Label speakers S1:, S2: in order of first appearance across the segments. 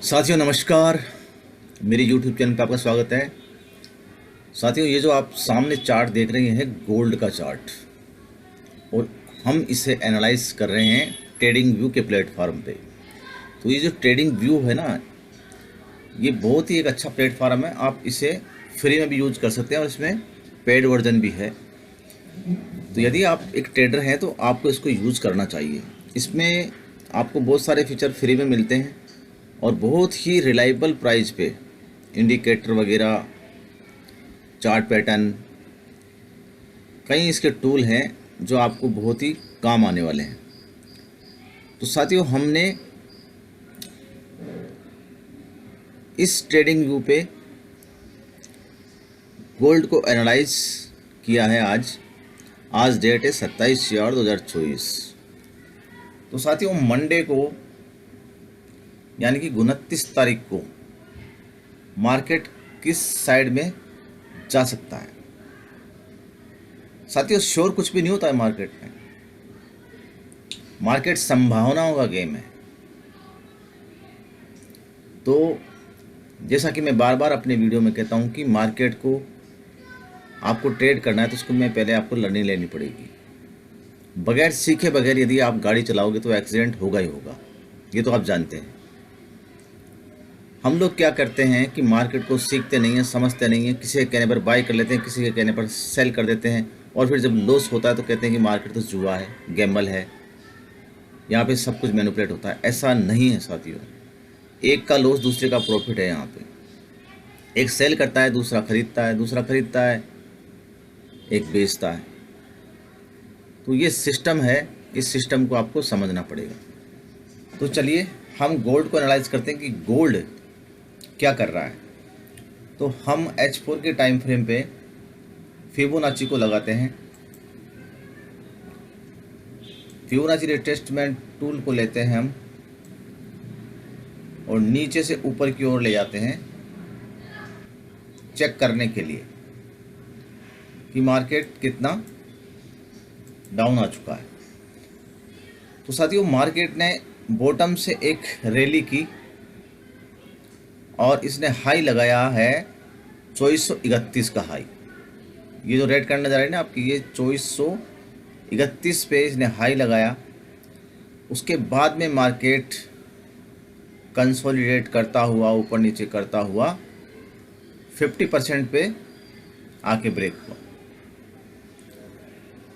S1: साथियों नमस्कार। मेरे YouTube चैनल पर आपका स्वागत है। साथियों, ये जो आप सामने चार्ट देख रहे हैं गोल्ड का चार्ट, और हम इसे एनालाइज कर रहे हैं ट्रेडिंग व्यू के प्लेटफॉर्म पे। तो ये जो ट्रेडिंग व्यू है ना, ये बहुत ही एक अच्छा प्लेटफॉर्म है। आप इसे फ्री में भी यूज कर सकते हैं और इसमें पेड वर्जन भी है। तो यदि आप एक ट्रेडर हैं तो आपको इसको यूज़ करना चाहिए। इसमें आपको बहुत सारे फीचर फ्री में मिलते हैं और बहुत ही रिलायबल प्राइस पे इंडिकेटर वगैरह, चार्ट पैटर्न, कई इसके टूल हैं जो आपको बहुत ही काम आने वाले हैं। तो साथियों, हमने इस ट्रेडिंग व्यू पे गोल्ड को एनालाइज किया है। आज डेट है 27/4/2024। तो साथियों, मंडे को यानी कि 29 तारीख को मार्केट किस साइड में जा सकता है। साथियों, श्योर कुछ भी नहीं होता है मार्केट में। मार्केट संभावनाओं का गेम है। तो जैसा कि मैं बार बार अपने वीडियो में कहता हूं कि मार्केट को आपको ट्रेड करना है तो उसको में पहले आपको लर्निंग लेनी पड़ेगी। बगैर सीखे बगैर यदि आप गाड़ी चलाओगे तो एक्सीडेंट होगा ही होगा, ये तो आप जानते हैं। हम लोग क्या करते हैं कि मार्केट को सीखते नहीं हैं, समझते नहीं हैं। किसी के कहने पर बाय कर लेते हैं, किसी के कहने पर सेल कर देते हैं, और फिर जब लॉस होता है तो कहते हैं कि मार्केट तो जुआ है, गैम्बल है, यहाँ पे सब कुछ मैनिपुलेट होता है। ऐसा नहीं है साथियों। एक का लॉस दूसरे का प्रॉफिट है। यहाँ पे एक सेल करता है, दूसरा खरीदता है, दूसरा खरीदता है, एक बेचता है। तो ये सिस्टम है, इस सिस्टम को आपको समझना पड़ेगा। तो चलिए हम गोल्ड को एनालाइज करते हैं कि गोल्ड क्या कर रहा है। तो हम H4 के टाइम फ्रेम पे फिबोनाची को लगाते हैं। फिबोनाची रिट्रेसमेंट टूल को लेते हैं हम और नीचे से ऊपर की ओर ले जाते हैं चेक करने के लिए कि मार्केट कितना डाउन आ चुका है। तो साथियों, मार्केट ने बॉटम से एक रैली की और इसने हाई लगाया है 2431 का हाई। ये जो रेड कैंडल नजर आ रही है ना आपकी, ये 2431 पे इसने हाई लगाया। उसके बाद में मार्केट कंसोलिडेट करता हुआ, ऊपर नीचे करता हुआ 50% पे आके ब्रेक हुआ।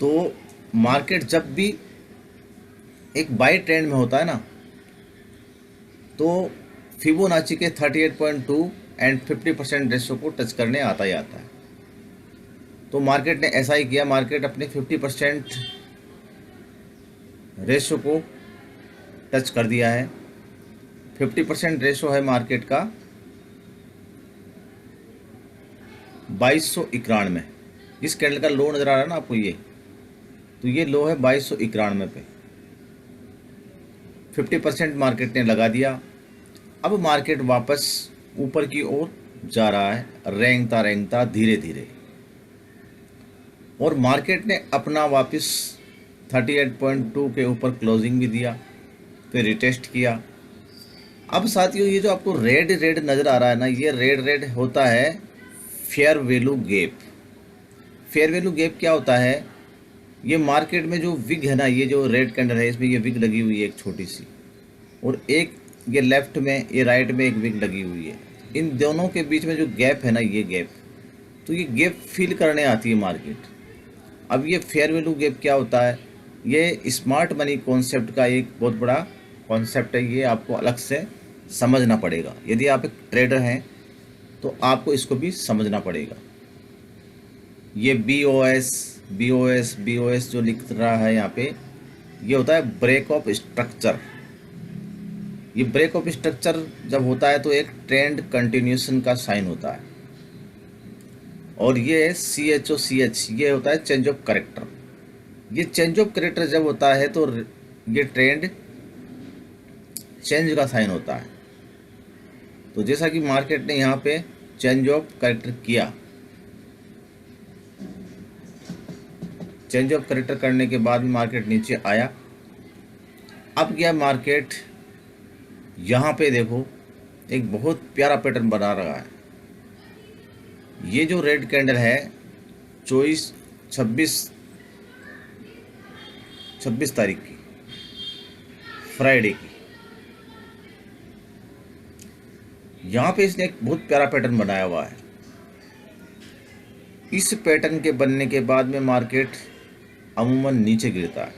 S1: तो मार्केट जब भी एक बाय ट्रेंड में होता है ना, तो फिबोनाची के 38.2 एंड 50% रेशो को टच करने आता ही आता है। तो मार्केट ने ऐसा ही किया। मार्केट अपने 50% रेशो को टच कर दिया है। 50% रेशो है मार्केट का 2291। इस कैंडल का लो नज़र आ रहा है ना आपको, ये तो ये लो है 2291 पे। 50% मार्केट ने लगा दिया। अब मार्केट वापस ऊपर की ओर जा रहा है, रेंगता धीरे धीरे, और मार्केट ने अपना वापस 38.2 के ऊपर क्लोजिंग भी दिया, फिर रिटेस्ट किया। अब साथियों, ये जो आपको रेड रेड नज़र आ रहा है ना, ये रेड रेड होता है fair value gap. Fair value gap क्या होता है? ये मार्केट में जो विग है ना, ये जो रेड कैंडल है, इसमें ये विग लगी हुई है एक छोटी सी, और एक ये लेफ्ट में, ये राइट में एक विग लगी हुई है। इन दोनों के बीच में जो गैप है ना, ये गैप, तो ये गैप फिल करने आती है मार्केट। अब ये फेयर वैल्यू गैप क्या होता है? ये स्मार्ट मनी कॉन्सेप्ट का एक बहुत बड़ा कॉन्सेप्ट है। ये आपको अलग से समझना पड़ेगा। यदि आप एक ट्रेडर हैं तो आपको इसको भी समझना पड़ेगा। ये BOS जो लिख रहा है यहाँ पे, ये होता है ब्रेक ऑफ स्ट्रक्चर। ये ब्रेक ऑफ स्ट्रक्चर जब होता है तो एक ट्रेंड कंटिन्यूएशन का साइन होता है। और ये CHOCH, ये होता है चेंज ऑफ करेक्टर। ये चेंज ऑफ करेक्टर जब होता है तो ये ट्रेंड चेंज का साइन होता है। तो जैसा कि मार्केट ने यहाँ पे चेंज ऑफ करेक्टर किया, चेंज ऑफ करेक्टर करने के बाद मार्केट नीचे आया। अब गया मार्केट यहाँ पे देखो एक बहुत प्यारा पैटर्न बना रहा है। ये जो रेड कैंडल है 26 तारीख की, फ्राइडे की, यहाँ पे इसने एक बहुत प्यारा पैटर्न बनाया हुआ है। इस पैटर्न के बनने के बाद में मार्केट अमूमन नीचे गिरता है।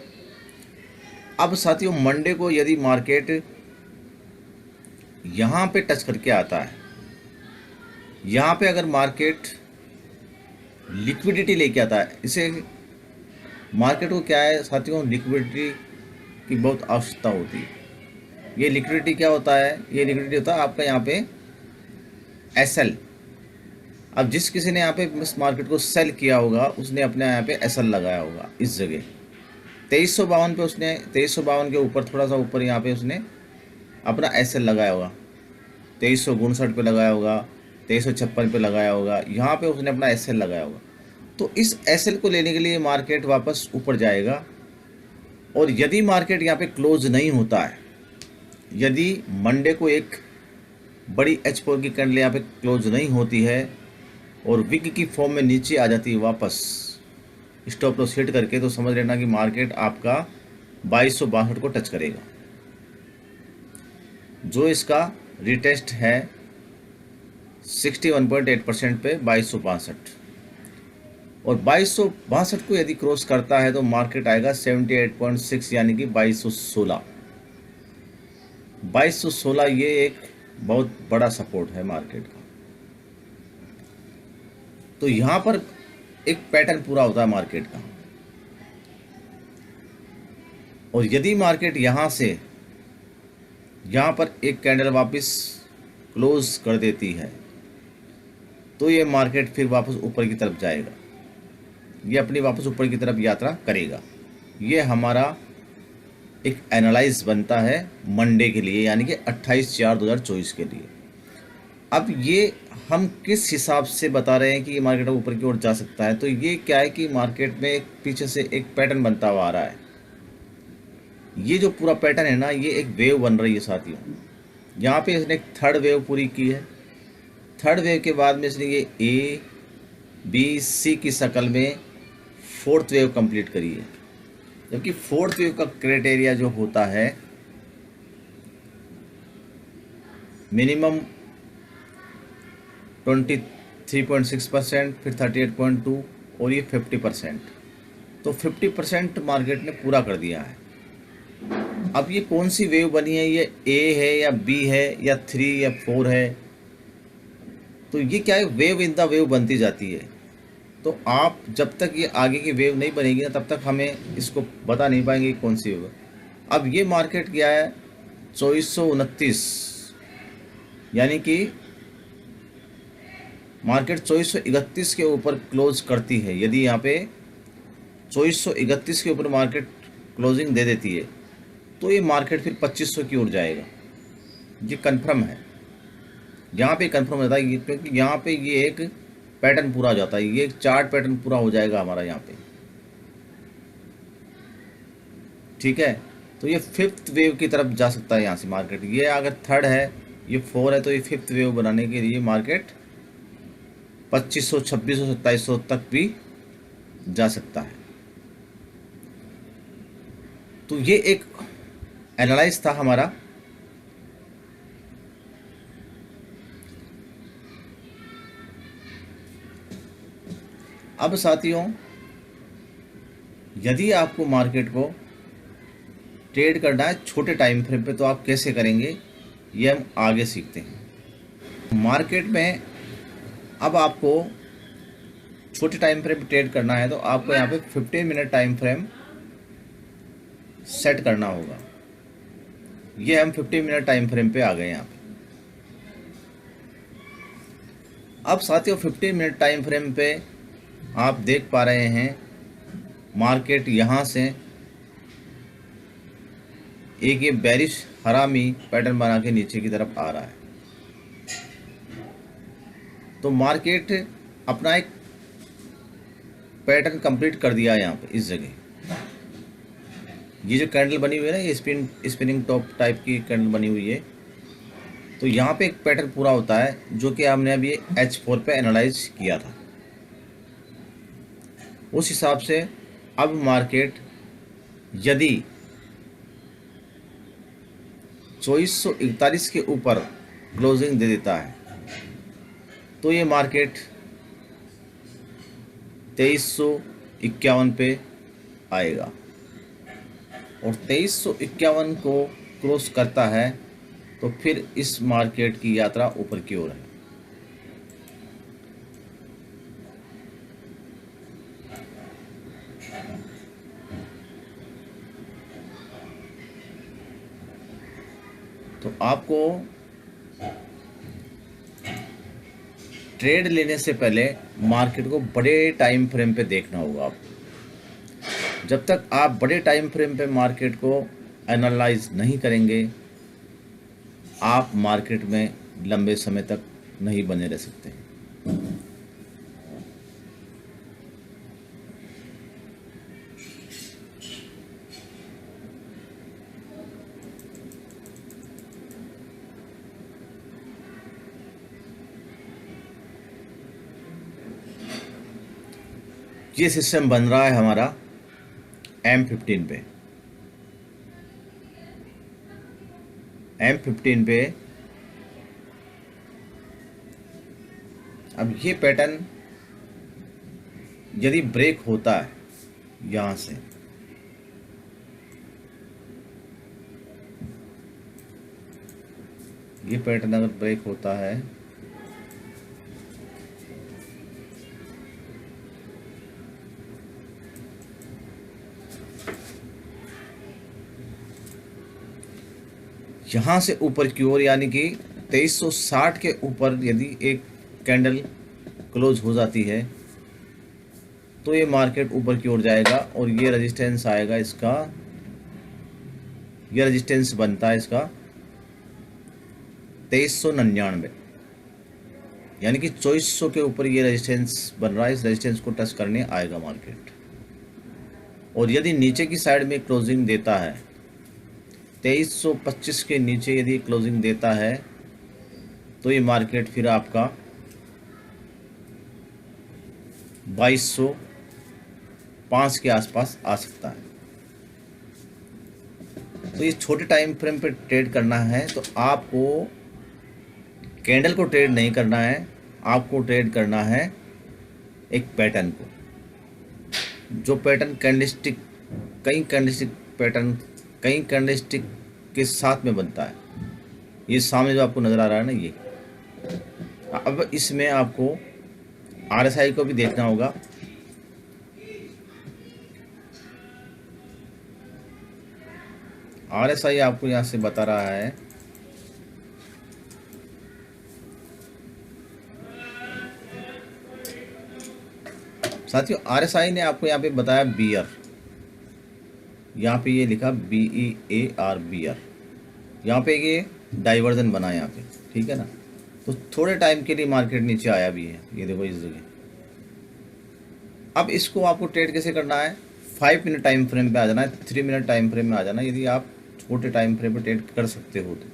S1: अब साथियों मंडे को यदि मार्केट यहाँ पे टच करके आता है, यहाँ पे अगर मार्केट लिक्विडिटी लेके आता है, इसे मार्केट को क्या है साथियों, लिक्विडिटी की बहुत आवश्यकता होती है। ये लिक्विडिटी क्या होता है, ये लिक्विडिटी होता है आपका यहाँ पे एसएल। अब जिस किसी ने यहाँ पे इस मार्केट को सेल किया होगा उसने अपने यहाँ पे एसएल लगाया होगा इस जगह 2352 पे, उसने 2352 के ऊपर थोड़ा सा ऊपर यहाँ पे उसने अपना एसएल लगाया होगा, 2359 पे लगाया होगा, 2356 पे लगाया होगा, यहाँ पे उसने अपना एसएल लगाया होगा। तो इस एसएल को लेने के लिए मार्केट वापस ऊपर जाएगा। और यदि मार्केट यहाँ पे क्लोज नहीं होता है, यदि मंडे को एक बड़ी H4 की कैंडल यहाँ पे क्लोज नहीं होती है और विक की फॉर्म में नीचे आ जाती है वापस स्टॉप लॉस हिट करके, तो समझ लेना कि मार्केट आपका 2262 को टच करेगा, जो इसका रिटेस्ट है 61.8% पे 2262। और 2262 को यदि क्रॉस करता है तो मार्केट आएगा 78.6 यानी कि 2216। 2216 ये एक बहुत बड़ा सपोर्ट है मार्केट का। तो यहाँ पर एक पैटर्न पूरा होता है मार्केट का। और यदि मार्केट यहाँ से यहाँ पर एक कैंडल वापस क्लोज कर देती है तो ये मार्केट फिर वापस ऊपर की तरफ जाएगा, ये अपनी वापस ऊपर की तरफ यात्रा करेगा। ये हमारा एक एनालाइज बनता है मंडे के लिए, यानी कि 28/4/2024 के लिए। अब ये हम किस हिसाब से बता रहे हैं कि ये मार्केट ऊपर की ओर जा सकता है, तो ये क्या है कि मार्केट में एक पीछे से एक पैटर्न बनता हुआ आ रहा है। ये जो पूरा पैटर्न है ना, ये एक वेव बन रही है साथियों। यहाँ पे इसने एक थर्ड वेव पूरी की है। थर्ड वेव के बाद में इसने ये A, B, C की शक्ल में फोर्थ वेव कंप्लीट करी है। जबकि फोर्थ वेव का क्राइटेरिया जो होता है मिनिमम 23.6%, फिर 38.2 और ये 50%। तो 50% मार्केट ने पूरा कर दिया है। अब ये कौन सी वेव बनी है, ये A है या B है या 3 या 4 है, तो ये क्या है, वेव इन द वेव बनती जाती है। तो आप जब तक ये आगे की वेव नहीं बनेगी ना, तब तक हमें इसको बता नहीं पाएंगे कौन सी वेव। अब ये मार्केट क्या है 2429, यानी कि मार्केट 2431 के ऊपर क्लोज करती है। यदि यहाँ पे 2431 के ऊपर मार्केट क्लोजिंग दे देती है तो ये मार्केट फिर 2500 की ओर जाएगा। ये कंफर्म है, यहाँ पे कंफर्म हो जाता है, क्योंकि यहाँ पे ये एक पैटर्न पूरा हो जाता है, ये एक चार्ट पैटर्न पूरा हो जाएगा हमारा यहाँ पे। ठीक है, तो ये फिफ्थ वेव की तरफ जा सकता है यहाँ से मार्केट। ये अगर थर्ड है, ये 4 है, तो ये फिफ्थ वेव बनाने के लिए मार्केट 2500, 2600, 2700 तक भी जा सकता है। तो ये एक एनालाइज था हमारा। अब साथियों, यदि आपको मार्केट को ट्रेड करना है छोटे टाइम फ्रेम पे, तो आप कैसे करेंगे ये हम आगे सीखते हैं। मार्केट में अब आपको छोटे टाइम फ्रेम पे ट्रेड करना है तो आपको यहाँ पे 15 मिनट टाइम फ्रेम सेट करना होगा। ये हम 15 मिनट टाइम फ्रेम पे आ गए यहाँ पे। अब साथियों 15 मिनट टाइम फ्रेम पे आप देख पा रहे हैं मार्केट यहाँ से एक ये बेरिश हरामी पैटर्न बना के नीचे की तरफ आ रहा है। तो मार्केट अपना एक पैटर्न कंप्लीट कर दिया है यहाँ पे इस जगह। ये जो कैंडल बनी हुई है ना, ये स्पिनिंग टॉप टाइप की कैंडल बनी हुई है, तो यहाँ पे एक पैटर्न पूरा होता है जो कि हमने अभी H4 पे एनालाइज किया था। उस हिसाब से अब मार्केट यदि 2441 के ऊपर क्लोजिंग दे देता है तो ये मार्केट 2351 पे आएगा, और 2351 को क्रॉस करता है तो फिर इस मार्केट की यात्रा ऊपर की ओर है। तो आपको ट्रेड लेने से पहले मार्केट को बड़े टाइम फ्रेम पे देखना होगा आपको। जब तक आप बड़े टाइम फ्रेम पे मार्केट को एनालाइज नहीं करेंगे, आप मार्केट में लंबे समय तक नहीं बने रह सकते। ये सिस्टम बन रहा है हमारा M15 पे। M15 पे अब ये पैटर्न यदि ब्रेक होता है यहाँ से, ये पैटर्न अगर ब्रेक होता है यहाँ से ऊपर की ओर, यानी कि 2360 के ऊपर यदि एक कैंडल क्लोज हो जाती है तो ये मार्केट ऊपर की ओर जाएगा, और ये रेजिस्टेंस आएगा इसका, ये रेजिस्टेंस बनता है इसका 2399, यानी कि 2400 के ऊपर ये रेजिस्टेंस बन रहा है। इस रेजिस्टेंस को टच करने आएगा मार्केट, और यदि नीचे की साइड में क्लोजिंग देता है 2325 के नीचे यदि क्लोजिंग देता है तो ये मार्केट फिर आपका 2205 के आसपास आ सकता है। तो ये छोटे टाइम फ्रेम पे ट्रेड करना है तो आपको कैंडल को ट्रेड नहीं करना है, आपको ट्रेड करना है एक पैटर्न को, जो पैटर्न कैंडलस्टिक, कई कैंडलस्टिक के साथ में बनता है। ये सामने जो आपको नज़र आ रहा है ना, ये अब इसमें आपको RSI को भी देखना होगा। RSI आपको यहाँ से बता रहा है साथियों, RSI ने आपको यहाँ पे बताया बियर, यहाँ पे ये लिखा BEAR बियर, यहाँ पे ये डाइवर्जन बना यहाँ पे, ठीक है ना। तो थोड़े टाइम के लिए मार्केट नीचे आया भी है, ये देखो इस जगह। अब इसको आपको ट्रेड कैसे करना है, 5 मिनट टाइम फ्रेम पे आ जाना है, 3 मिनट टाइम फ्रेम में आ जाना है। यदि आप छोटे टाइम फ्रेम पे ट्रेड कर सकते हो तो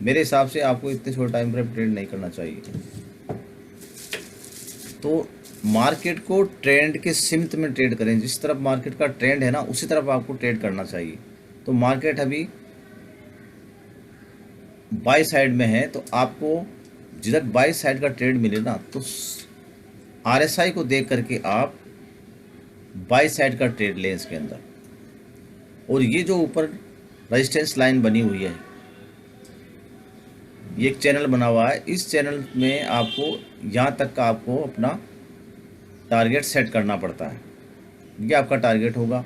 S1: मेरे हिसाब से आपको इतने छोटे टाइम फ्रेम ट्रेड नहीं करना चाहिए। तो मार्केट को ट्रेंड के सिमत में ट्रेड करें, जिस तरफ मार्केट का ट्रेंड है ना उसी तरफ आपको ट्रेड करना चाहिए। तो मार्केट अभी बाय साइड में है, तो आपको जिधर बाय साइड का ट्रेड मिले ना तो RSI को देख करके आप बाय साइड का ट्रेड लें इसके अंदर। और ये जो ऊपर रेजिस्टेंस लाइन बनी हुई है, ये एक चैनल बना हुआ है, इस चैनल में आपको यहाँ तक का आपको अपना टारगेट सेट करना पड़ता है। ये आपका टारगेट होगा,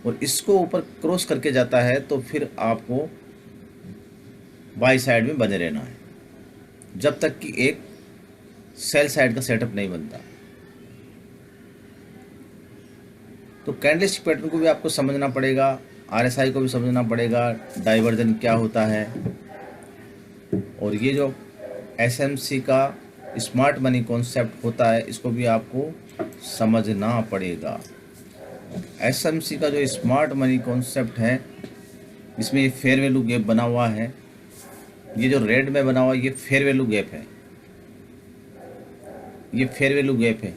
S1: और इसको ऊपर क्रॉस करके जाता है तो फिर आपको बाई साइड में बने रहना है जब तक कि एक सेल साइड का सेटअप नहीं बनता। तो कैंडलस्टिक पैटर्न को भी आपको समझना पड़ेगा, RSI को भी समझना पड़ेगा, डाइवर्जन क्या होता है, और ये जो SMC का स्मार्ट मनी कॉन्सेप्ट होता है इसको भी आपको समझना पड़ेगा। SMC का जो स्मार्ट मनी कॉन्सेप्ट है इसमें फेयर वैल्यू गैप बना हुआ है, ये जो रेड में बना हुआ ये फेयर वैल्यू गैप है, ये फेयर वैल्यू गैप है।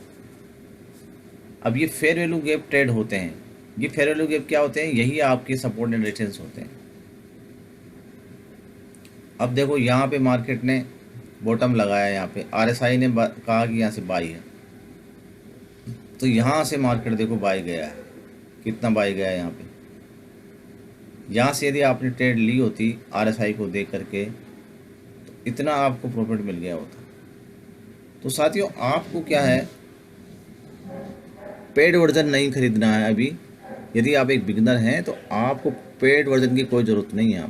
S1: अब ये फेयर वैल्यू गैप ट्रेड होते हैं। ये फेयर वैल्यू गैप क्या होते हैं? यही आपके सपोर्ट एंड रेजिस्टेंस होते हैं। अब देखो यहाँ पे मार्केट ने बॉटम लगाया, यहाँ पे RSI ने कहा कि यहाँ से बाई है, तो यहाँ से मार्केट देखो बाई गया है। कितना बाई गया है यहाँ पे? यहाँ से यदि आपने ट्रेड ली होती RSI को देख करके तो इतना आपको प्रॉफिट मिल गया होता। तो साथियों आपको क्या है, पेड वर्जन नहीं खरीदना है अभी। यदि आप एक बिगिनर हैं तो आपको पेड वर्जन की कोई ज़रूरत नहीं है।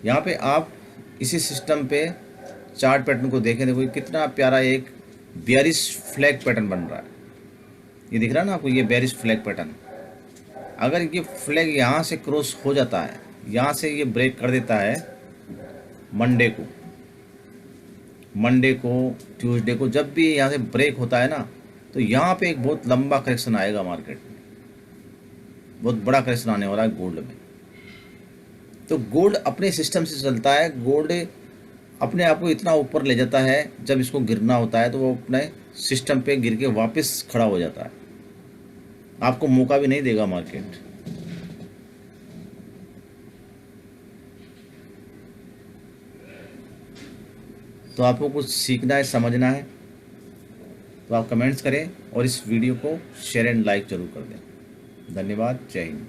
S1: यहाँ पे आप इसी सिस्टम पे चार्ट पैटर्न को देखें, देखो कितना प्यारा एक बेयरिश फ्लैग पैटर्न बन रहा है। ये दिख रहा है ना आपको, ये बेयरिश फ्लैग पैटर्न। अगर ये फ्लैग यहाँ से क्रॉस हो जाता है, यहाँ से ये ब्रेक कर देता है मंडे को ट्यूसडे को, जब भी यहाँ से ब्रेक होता है ना, तो यहाँ पे एक बहुत लंबा करेक्शन आएगा मार्केट में, बहुत बड़ा करेक्शन आने वाला है गोल्ड में। तो गोल्ड अपने सिस्टम से चलता है, गोल्ड अपने आप को इतना ऊपर ले जाता है, जब इसको गिरना होता है तो वो अपने सिस्टम पे गिर के वापस खड़ा हो जाता है, आपको मौका भी नहीं देगा मार्केट। तो आपको कुछ सीखना है, समझना है, तो आप कमेंट्स करें और इस वीडियो को शेयर एंड लाइक जरूर कर दें। धन्यवाद। जय हिंद।